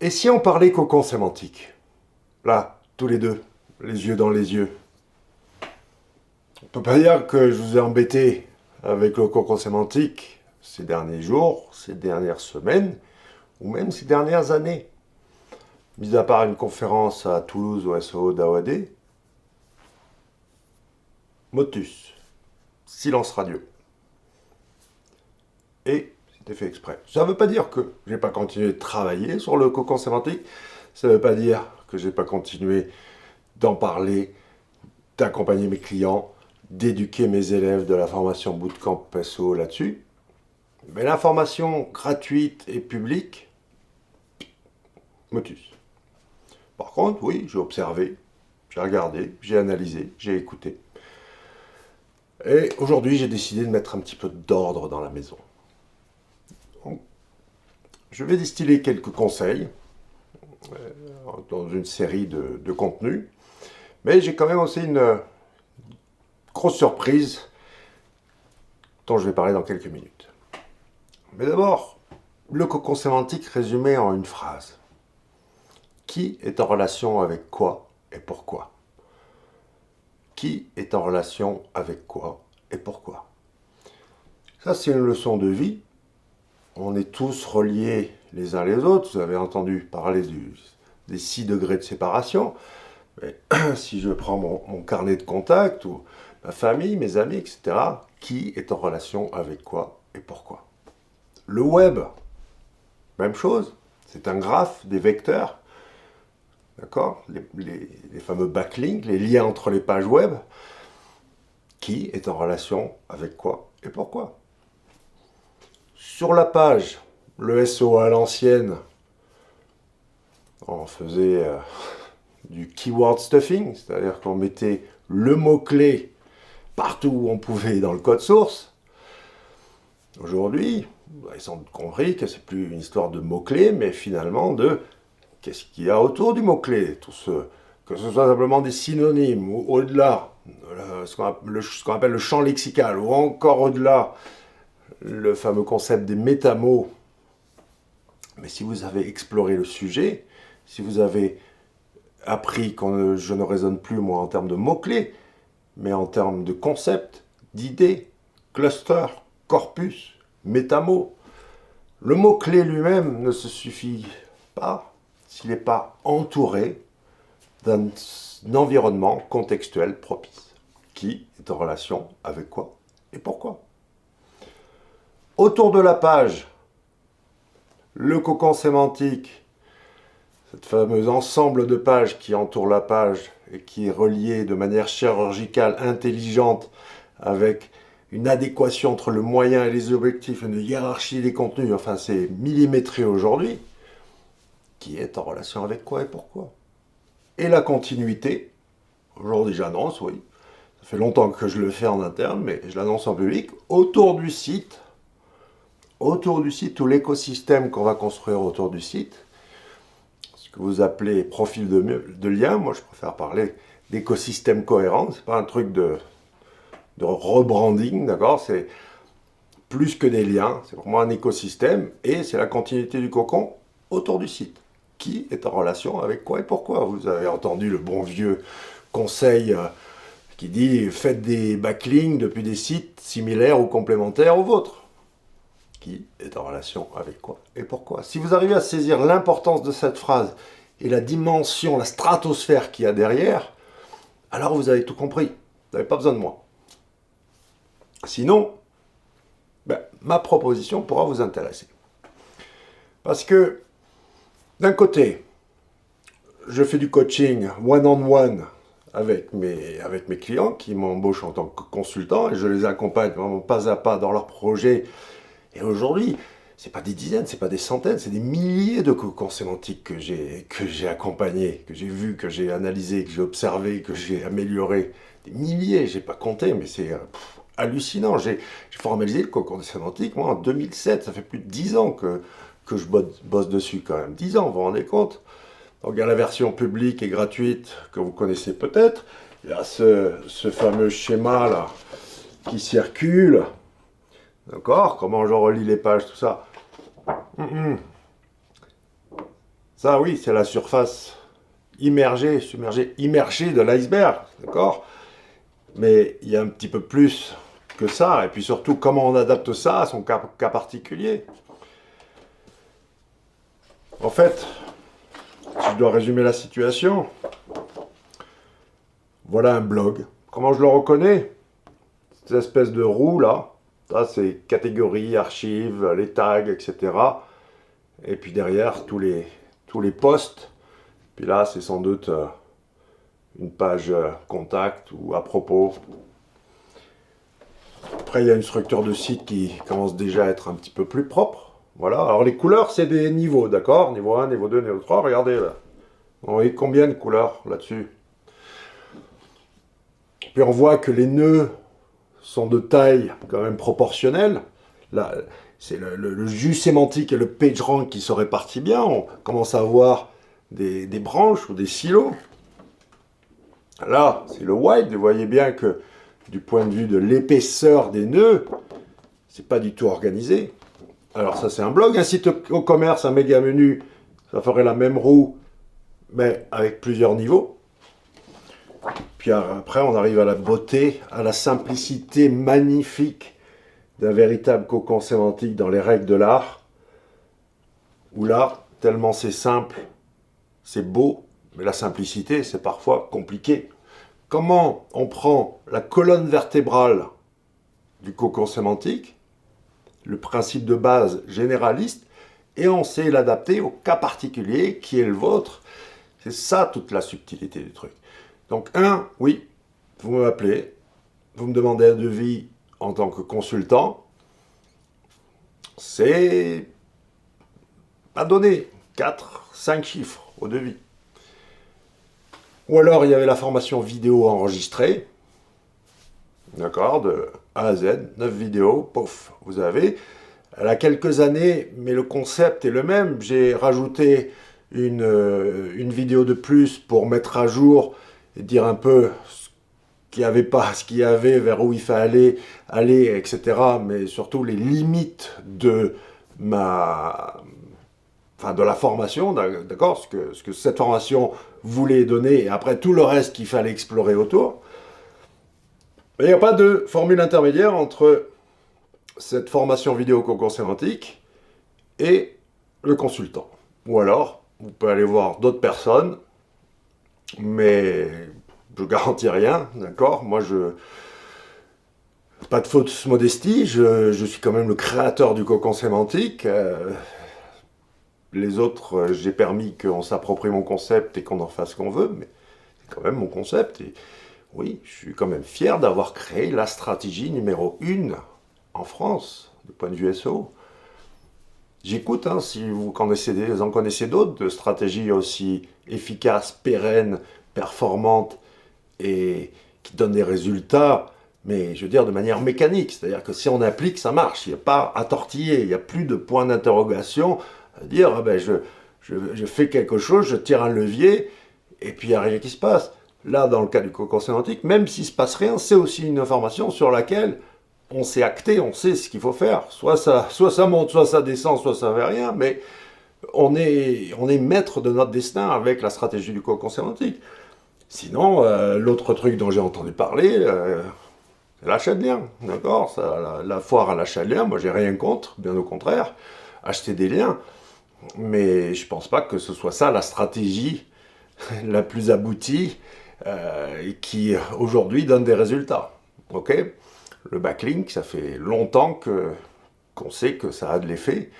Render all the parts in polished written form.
Et si on parlait cocon sémantique? Là, tous les deux, les yeux dans les yeux. On peut pas dire que je vous ai embêté avec le cocon sémantique ces derniers jours, ces dernières semaines, ou même ces dernières années. Mis à part une conférence à Toulouse au SO d'AOAD, motus, silence radio. Et c'était fait exprès. Ça ne veut pas dire que j'ai pas continué de travailler sur le cocon sémantique, ça ne veut pas dire que j'ai pas continué d'en parler, d'accompagner mes clients, d'éduquer mes élèves de la formation Bootcamp SO là-dessus. Mais l'information gratuite et publique, motus. Par contre, oui, j'ai observé, j'ai regardé, j'ai analysé, j'ai écouté. Et aujourd'hui, j'ai décidé de mettre un petit peu d'ordre dans la maison. Donc, je vais distiller quelques conseils dans une série de contenus, mais j'ai quand même aussi une grosse surprise dont je vais parler dans quelques minutes. Mais d'abord, le cocon sémantique résumé en une phrase. Qui est en relation avec quoi et pourquoi? Qui est en relation avec quoi et pourquoi? Ça, c'est une leçon de vie. On est tous reliés les uns les autres. Vous avez entendu parler des 6 degrés de séparation. Mais si je prends mon carnet de contact ou ma famille, mes amis, etc., qui est en relation avec quoi et pourquoi? Le web, même chose. C'est un graphe, des vecteurs. D'accord, les fameux backlinks, les liens entre les pages web, qui est en relation avec quoi et pourquoi. Sur la page, le SEO à l'ancienne, on faisait du keyword stuffing, c'est-à-dire qu'on mettait le mot-clé partout où on pouvait dans le code source. Aujourd'hui, ils ont compris que c'est plus une histoire de mots-clés, mais finalement de qu'est-ce qu'il y a autour du mot-clé, que ce soit simplement des synonymes ou au-delà, ce qu'on appelle le champ lexical, ou encore au-delà, le fameux concept des métamots. Mais si vous avez exploré le sujet, si vous avez appris que je ne raisonne plus moi en termes de mots-clés, mais en termes de concepts, d'idées, cluster, corpus, métamots, le mot-clé lui-même ne se suffit pas s'il n'est pas entouré d'un environnement contextuel propice. Qui est en relation avec quoi et pourquoi? Autour de la page, le cocon sémantique, cet fameux ensemble de pages qui entoure la page et qui est relié de manière chirurgicale, intelligente, avec une adéquation entre le moyen et les objectifs, une hiérarchie des contenus, enfin c'est millimétré aujourd'hui, qui est en relation avec quoi et pourquoi? Et la continuité, aujourd'hui j'annonce, oui, ça fait longtemps que je le fais en interne, mais je l'annonce en public, autour du site, tout l'écosystème qu'on va construire autour du site, ce que vous appelez profil de lien, moi je préfère parler d'écosystème cohérent, c'est pas un truc de rebranding, d'accord, c'est plus que des liens, c'est vraiment un écosystème, et c'est la continuité du cocon autour du site. Qui est en relation avec quoi et pourquoi? Vous avez entendu le bon vieux conseil qui dit faites des backlinks depuis des sites similaires ou complémentaires aux vôtres. Qui est en relation avec quoi et pourquoi? Si vous arrivez à saisir l'importance de cette phrase et la dimension, la stratosphère qu'il y a derrière, alors vous avez tout compris. Vous n'avez pas besoin de moi. Sinon, ma proposition pourra vous intéresser. Parce que, d'un côté, je fais du coaching one-on-one avec mes clients qui m'embauchent en tant que consultant et je les accompagne vraiment pas à pas dans leurs projets. Et aujourd'hui, c'est pas des dizaines, c'est pas des centaines, c'est des milliers de cocons sémantiques que j'ai accompagnés, que j'ai vus, que j'ai analysés, que j'ai observés, que j'ai améliorés. Des milliers, j'ai pas compté, mais c'est hallucinant. J'ai formalisé le cocon sémantique, moi, en 2007. Ça fait plus de 10 ans que je bosse dessus, quand même. 10 ans, vous vous rendez compte? Donc, il y a la version publique et gratuite que vous connaissez peut-être. Il y a ce fameux schéma-là qui circule. D'accord? Comment je relis les pages, tout ça. Ça Ça, oui, c'est la surface immergée, submergée, immergée de l'iceberg, d'accord? Mais il y a un petit peu plus que ça, et puis surtout, comment on adapte ça à son cas particulier. En fait, si je dois résumer la situation, voilà un blog. Comment je le reconnais? Cette espèce de roue là, ça c'est catégories, archives, les tags, etc. Et puis derrière, tous les posts. Puis là, c'est sans doute une page contact ou à propos. Après, il y a une structure de site qui commence déjà à être un petit peu plus propre. Voilà. Alors les couleurs, c'est des niveaux, d'accord? Niveau 1, niveau 2, niveau 3. Regardez là. Vous voyez combien de couleurs là-dessus? Puis on voit que les nœuds sont de taille quand même proportionnelle. Là, c'est le jus sémantique et le PageRank qui se répartit bien. On commence à avoir des branches ou des silos. Là, c'est le wide. Vous voyez bien que du point de vue de l'épaisseur des nœuds, c'est pas du tout organisé. Alors ça, c'est un blog. Un site au commerce, un méga menu, ça ferait la même roue, mais avec plusieurs niveaux. Puis après, on arrive à la beauté, à la simplicité magnifique d'un véritable cocon sémantique dans les règles de l'art, où là, tellement c'est simple, c'est beau, mais la simplicité, c'est parfois compliqué. Comment on prend la colonne vertébrale du cocon sémantique, le principe de base généraliste, et on sait l'adapter au cas particulier qui est le vôtre. C'est ça toute la subtilité du truc. Donc oui, vous m'appelez, vous me demandez un devis en tant que consultant, c'est à donner 4, 5 chiffres au devis. Ou alors il y avait la formation vidéo enregistrée, d'accord, de A à Z, 9 vidéos, pouf, vous avez. Elle a quelques années, mais le concept est le même. J'ai rajouté une vidéo de plus pour mettre à jour et dire un peu ce qu'il n'y avait pas, ce qu'il y avait, vers où il fallait aller, etc. Mais surtout les limites de de la formation, d'accord, ce que cette formation voulait donner, et après tout le reste qu'il fallait explorer autour. Mais il n'y a pas de formule intermédiaire entre cette formation vidéo concours sémantique et le consultant. Ou alors, vous pouvez aller voir d'autres personnes, mais je ne garantis rien, d'accord? Moi, pas de fausse modestie, je suis quand même le créateur du cocon sémantique. Les autres, j'ai permis qu'on s'approprie mon concept et qu'on en fasse ce qu'on veut, mais c'est quand même mon concept. Et oui, je suis quand même fier d'avoir créé la stratégie numéro 1 en France, du point de vue SEO. J'écoute, si vous en connaissez d'autres, de stratégies aussi efficaces, pérennes, performantes et qui donnent des résultats, mais je veux dire de manière mécanique. C'est-à-dire que si on applique, ça marche. Il n'y a pas à tortiller, il n'y a plus de point d'interrogation à dire je fais quelque chose, je tire un levier et puis il n'y a rien qui se passe. Là, dans le cas du cocon sémantique, même s'il ne se passe rien, c'est aussi une information sur laquelle on s'est acté, on sait ce qu'il faut faire. Soit ça monte, soit ça descend, soit ça ne fait rien, mais on est maître de notre destin avec la stratégie du cocon sémantique. Sinon, l'autre truc dont j'ai entendu parler, c'est l'achat de liens, d'accord? La foire à l'achat de liens, moi j'ai rien contre, bien au contraire, acheter des liens, mais je pense pas que ce soit ça la stratégie la plus aboutie et qui aujourd'hui donne des résultats. Ok? Le backlink, ça fait longtemps qu'on sait que ça a de l'effet.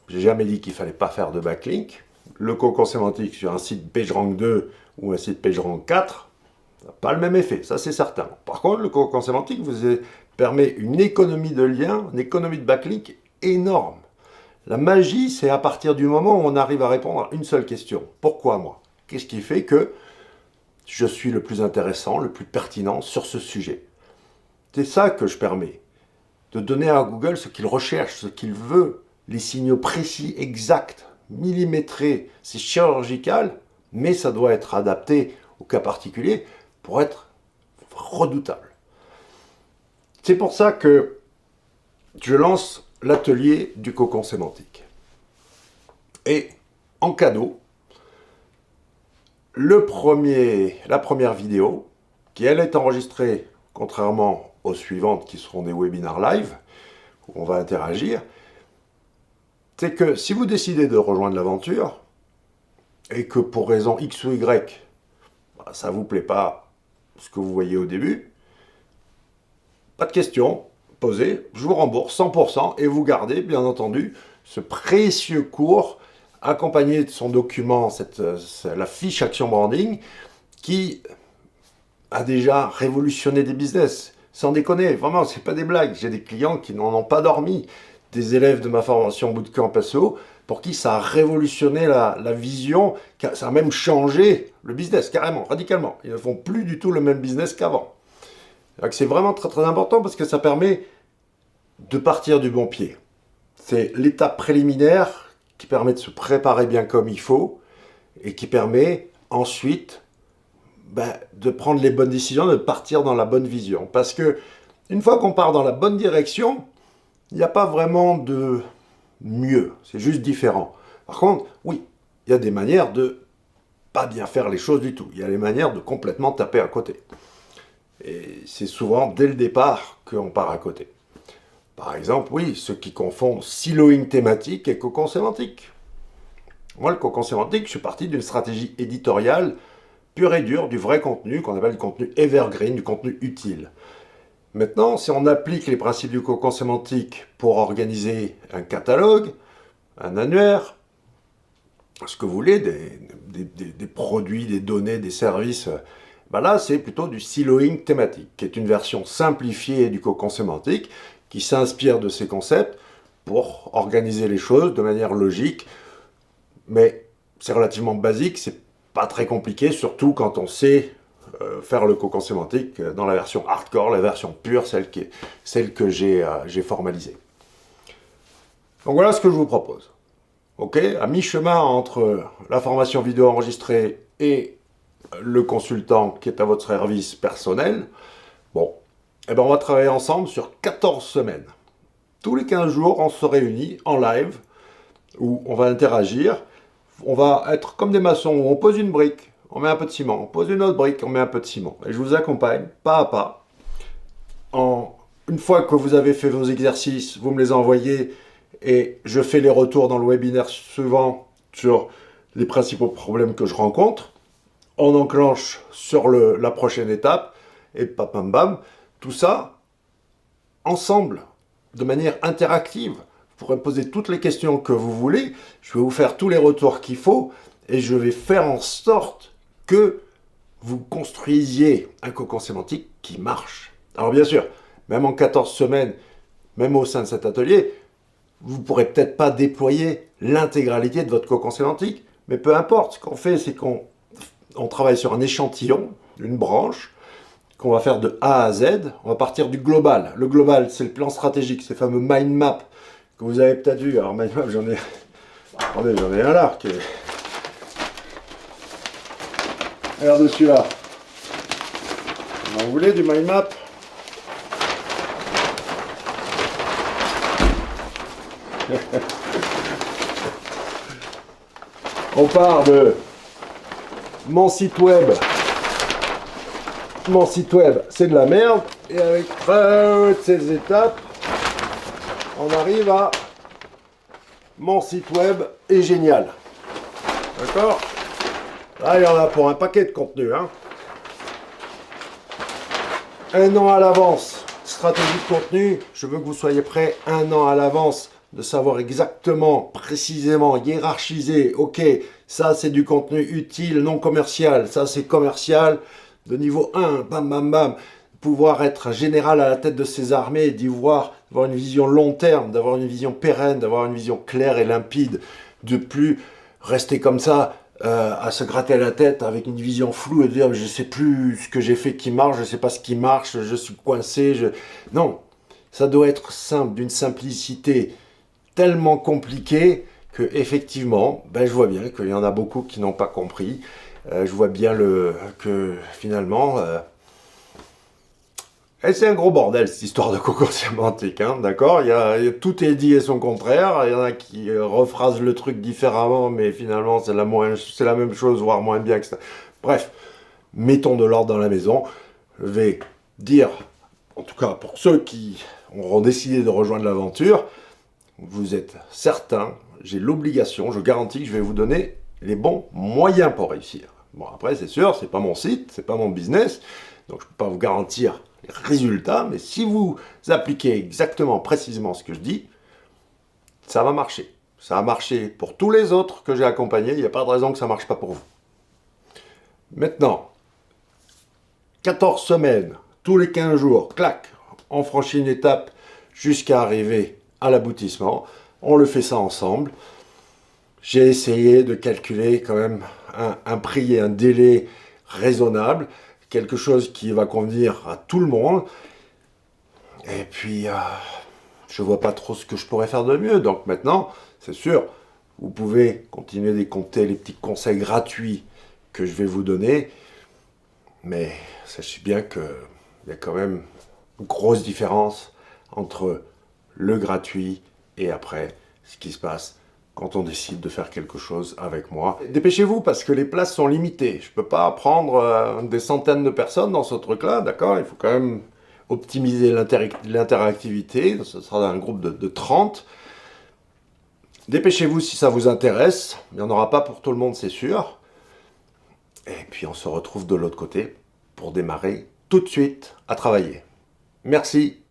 J'ai jamais dit qu'il fallait pas faire de backlink. Le cocon sémantique sur un site PageRank 2 ou un site PageRank 4 n'a pas le même effet, ça c'est certain. Par contre, le cocon sémantique vous permet une économie de liens, une économie de backlink énorme. La magie, c'est à partir du moment où on arrive à répondre à une seule question. Pourquoi moi? Qu'est-ce qui fait que je suis le plus intéressant, le plus pertinent sur ce sujet? C'est ça que je permets. De donner à Google ce qu'il recherche, ce qu'il veut, les signaux précis, exacts, millimétrés. C'est chirurgical, mais ça doit être adapté au cas particulier pour être redoutable. C'est pour ça que je lance l'atelier du cocon sémantique. Et en cadeau la première vidéo, qui elle est enregistrée, contrairement aux suivantes qui seront des webinaires live, où on va interagir. C'est que si vous décidez de rejoindre l'aventure, et que pour raison X ou Y, ça ne vous plaît pas ce que vous voyez au début, pas de question, posez, je vous rembourse 100% et vous gardez bien entendu ce précieux cours accompagné de son document, la fiche Action Branding, qui a déjà révolutionné des business. Sans déconner, vraiment, c'est pas des blagues. J'ai des clients qui n'en ont pas dormi, des élèves de ma formation Bootcamp SEO, pour qui ça a révolutionné la vision, ça a même changé le business, carrément, radicalement. Ils ne font plus du tout le même business qu'avant. C'est vraiment très très important parce que ça permet de partir du bon pied. C'est l'étape préliminaire qui permet de se préparer bien comme il faut et qui permet ensuite de prendre les bonnes décisions, de partir dans la bonne vision. Parce que une fois qu'on part dans la bonne direction, il n'y a pas vraiment de mieux, c'est juste différent. Par contre, oui, il y a des manières de pas bien faire les choses du tout. Il y a les manières de complètement taper à côté. Et c'est souvent dès le départ qu'on part à côté. Par exemple, oui, ceux qui confondent siloing thématique et cocon sémantique. Moi, le cocon sémantique, je suis parti d'une stratégie éditoriale pure et dure, du vrai contenu, qu'on appelle du contenu evergreen, du contenu utile. Maintenant, si on applique les principes du cocon sémantique pour organiser un catalogue, un annuaire, ce que vous voulez, des produits, des données, des services, là, c'est plutôt du siloing thématique, qui est une version simplifiée du cocon sémantique, qui s'inspire de ces concepts pour organiser les choses de manière logique. Mais c'est relativement basique, c'est pas très compliqué, surtout quand on sait faire le cocon sémantique dans la version hardcore, la version pure, celle que j'ai formalisée. Donc voilà ce que je vous propose. Ok, à mi-chemin entre la formation vidéo enregistrée et le consultant qui est à votre service personnel, on va travailler ensemble sur 14 semaines. Tous les 15 jours, on se réunit en live, où on va interagir. On va être comme des maçons, où on pose une brique, on met un peu de ciment, on pose une autre brique, on met un peu de ciment. Et je vous accompagne, pas à pas. Une fois que vous avez fait vos exercices, vous me les envoyez, et je fais les retours dans le webinaire suivant sur les principaux problèmes que je rencontre. On enclenche sur la prochaine étape, et pam bam, tout ça ensemble, de manière interactive. Vous pourrez me poser toutes les questions que vous voulez, je vais vous faire tous les retours qu'il faut, et je vais faire en sorte que vous construisiez un cocon sémantique qui marche. Alors bien sûr, même en 14 semaines, même au sein de cet atelier, vous ne pourrez peut-être pas déployer l'intégralité de votre cocon sémantique, mais peu importe, ce qu'on fait, c'est qu'on travaille sur un échantillon, une branche, qu'on va faire de A à Z. On va partir du global. Le global, c'est le plan stratégique, ces fameux mind maps que vous avez peut-être vu. Alors mind map, j'en ai un là. Regardez celui-là. Vous voulez du mind map? On part de mon site web. Mon site web, c'est de la merde. Et avec toutes ces étapes, on arrive à mon site web est génial. D'accord? Là, il y en a pour un paquet de contenu. Un an à l'avance, stratégie de contenu. Je veux que vous soyez prêts un an à l'avance, de savoir exactement, précisément, hiérarchiser. Ok, ça c'est du contenu utile, non commercial. Ça c'est commercial. De niveau 1, bam bam bam, pouvoir être un général à la tête de ses armées, d'avoir une vision long terme, d'avoir une vision pérenne, d'avoir une vision claire et limpide, de plus rester comme ça, à se gratter la tête avec une vision floue et de dire je sais plus ce que j'ai fait qui marche, je sais pas ce qui marche, je suis coincé. Non, ça doit être simple, d'une simplicité tellement compliquée que effectivement, je vois bien qu'il y en a beaucoup qui n'ont pas compris. Je vois bien que finalement, Et c'est un gros bordel, cette histoire de concours sémantique, hein, d'accord? Tout est dit et son contraire. Il y en a qui rephrasent le truc différemment, mais finalement, c'est la même chose, voire moins bien que ça. Bref, mettons de l'ordre dans la maison. Je vais dire, en tout cas pour ceux qui auront décidé de rejoindre l'aventure, vous êtes certains, j'ai l'obligation, je garantis que je vais vous donner les bons moyens pour réussir. Bon, après, c'est sûr, c'est pas mon site, c'est pas mon business, donc je peux pas vous garantir les résultats, mais si vous appliquez exactement, précisément ce que je dis, ça va marcher. Ça a marché pour tous les autres que j'ai accompagnés, il n'y a pas de raison que ça ne marche pas pour vous. Maintenant, 14 semaines, tous les 15 jours, clac, on franchit une étape jusqu'à arriver à l'aboutissement. On le fait ça ensemble. J'ai essayé de calculer quand même un prix et un délai raisonnable, quelque chose qui va convenir à tout le monde. Et puis, je vois pas trop ce que je pourrais faire de mieux. Donc maintenant, c'est sûr, vous pouvez continuer d'écouter les petits conseils gratuits que je vais vous donner. Mais sachez bien qu'il y a quand même une grosse différence entre le gratuit et après ce qui se passe quand on décide de faire quelque chose avec moi. Dépêchez-vous parce que les places sont limitées. Je ne peux pas prendre des centaines de personnes dans ce truc-là, d'accord? Il faut quand même optimiser l'interactivité. Ce sera un groupe de 30. Dépêchez-vous si ça vous intéresse. Il n'y en aura pas pour tout le monde, c'est sûr. Et puis on se retrouve de l'autre côté pour démarrer tout de suite à travailler. Merci.